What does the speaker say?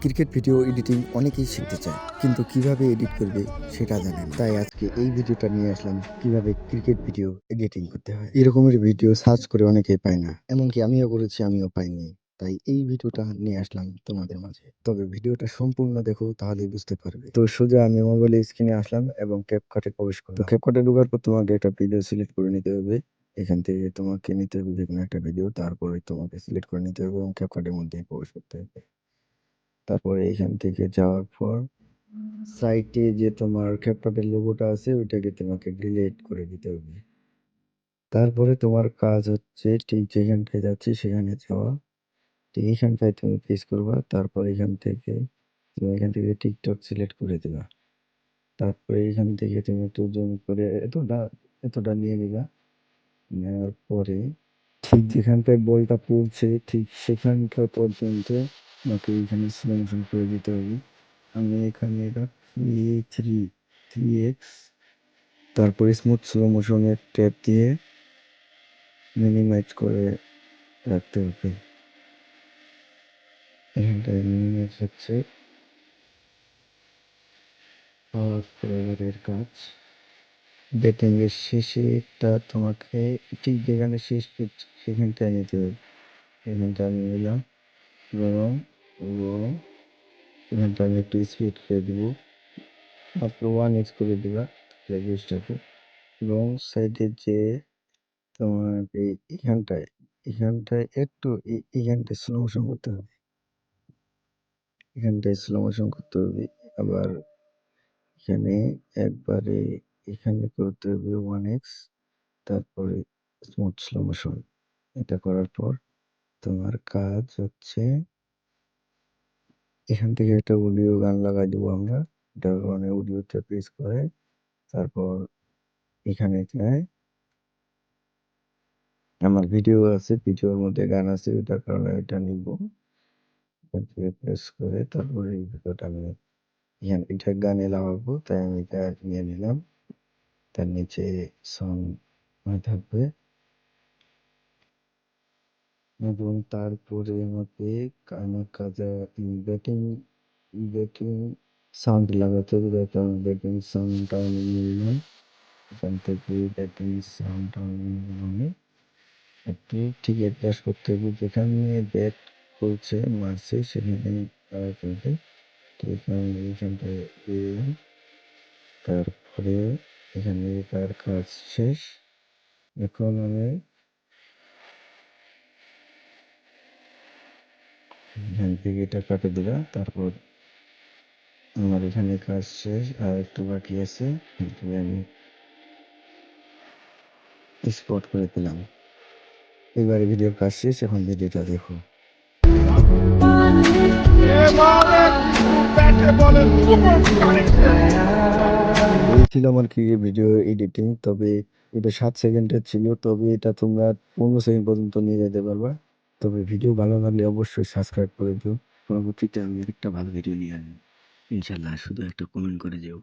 Cricket video editing অনেকেই শিখতে চায়, কিন্তু কিভাবে এডিট করবে সেটা জানে না। তাই আজকে এই ভিডিওটা নিয়ে আসলাম, কিভাবে ক্রিকেট ভিডিও এডিটিং করতে হয়। এরকমের ভিডিও সার্চ করে অনেকেই পায় না, এমনকি আমিও করেছি, আমিও পাইনি। তাই এই ভিডিওটা নিয়ে আসলাম তোমাদের মাঝে। তবে ভিডিওটা সম্পূর্ণ দেখো, তাহলে বুঝতে পারবে। তো সোজা আমি মোবাইলের স্ক্রিনে আসলাম এবং ক্যাপকাটে প্রবেশ করলাম। তো ক্যাপকাটে ঢোকার পর তোমাকে একটা ভিডিও সিলেক্ট করে নিতে হবে। এখান থেকে তোমাকে নিতে হবে যে কোনো একটা ভিডিও, তারপরে তোমাকে সিলেক্ট করে নিতে হবে এবং ক্যাপকাটের মধ্যে প্রবেশ করতে হবে। তারপরে এখান থেকে যাওয়ার পর সাইটে যে তোমার ক্যাপকাটের লোগোটা আছে ওইটাকে তোমাকে ডিলিট করে দিতে হবে। তারপরে তোমার কাজ হচ্ছে ঠিক যেখানটায় যাচ্ছি সেখানে যাওয়া। ঠিক এখানটায় তুমি প্রেস করবা, তারপর এখান থেকে তুমি এখান থেকে টিকটক সিলেক্ট করে দিবা। তারপরে এখান থেকে তুমি একটু জুম করে এতটা নিয়ে নিবা। নেওয়ার পরে ঠিক যেখানটায় বলটা পড়ছে ঠিক সেখানটা পর্যন্ত তোমাকে এখানে স্লো মোশন করে দিতে হবে। আমি এখানে এটা 3x, তারপরে স্মুথ স্লো মোশনের ট্যাপ দিয়ে মিনিমাইজ করে রাখতে হবে। এখানটায় মিনিমাইজ হচ্ছে এর কাজ। ব্যাটিং এর শেষেটা তোমাকে ঠিক যেখানে শেষ করছে সেখানটায় নিতে হবে। এখানটা আমি নিলাম এবং এখানটা আমি একটু স্পিড করে দেবো, মাত্র 1x করে দিবা লেগেজটাকে। এবং সাইডের যে তোমার এখানটায় একটু এখানটায় স্লো মোশন করতে হবে। এখানটায় স্লো মোশন করতে হবে। আবার এখানে একবারে এখানে করতে হবে 1x, তারপরে স্মুথ স্লো মোশন। এটা করার পর তোমার কাজ হচ্ছে এখান থেকে একটা অডিও গান লাগাই দেবো আমরা। এটা মানে অডিওতে প্রেস করে তারপর এখানে যায় আমার ভিডিও আছে, ভিডিওর মধ্যে গান আছে, ওটার কারণে এটা নিব। এখান থেকে প্রেস করে তারপরে এই ভিডিওটা আমি এটা গানে লাগাবো, তাই আমি এটা নিয়ে নিলাম। তার নিচে সং থাকবে এবং তারপরে আমাকে আমার কাজে ব্যাটিং ব্যাটিং সাউন্ড লাগাতে হবে। ব্যাটিং সাউন্ডটা আমি নিয়ে নিলাম। এখান থেকে ব্যাটিং সাউন্ডটা আমি একটু ঠিক অ্যাডজাস্ট করতে হবে। যেখানে ব্যাট করছে মারছে সেখানে করবে। তো এখানটায় তারপরে এখানে তার কাজ শেষ। এখন আমি এখান থেকে এটা কাটে দিলাম। তারপর আমার এখানে কাজ শেষ, আর একটু বাকি আছে, আমি এক্সপোর্ট করে দিলাম। এবারে ভিডিওর কাজ শেষ, এখন ভিডিওটা দেখো। এই ছিল আমার ক্রিকেট ভিডিও এডিটিং। তবে এটা 7 সেকেন্ডের ছিল, তবে এটা তোমরা 15 সেকেন্ড পর্যন্ত নিয়ে যেতে পারবা। তবে ভিডিও ভালো লাগলে অবশ্যই সাবস্ক্রাইব করে দিও। পরবর্তীতে আমি একটা ভালো ভিডিও নিয়ে আসবো ইনশাল্লাহ। শুধু একটা কমেন্ট করে যেও।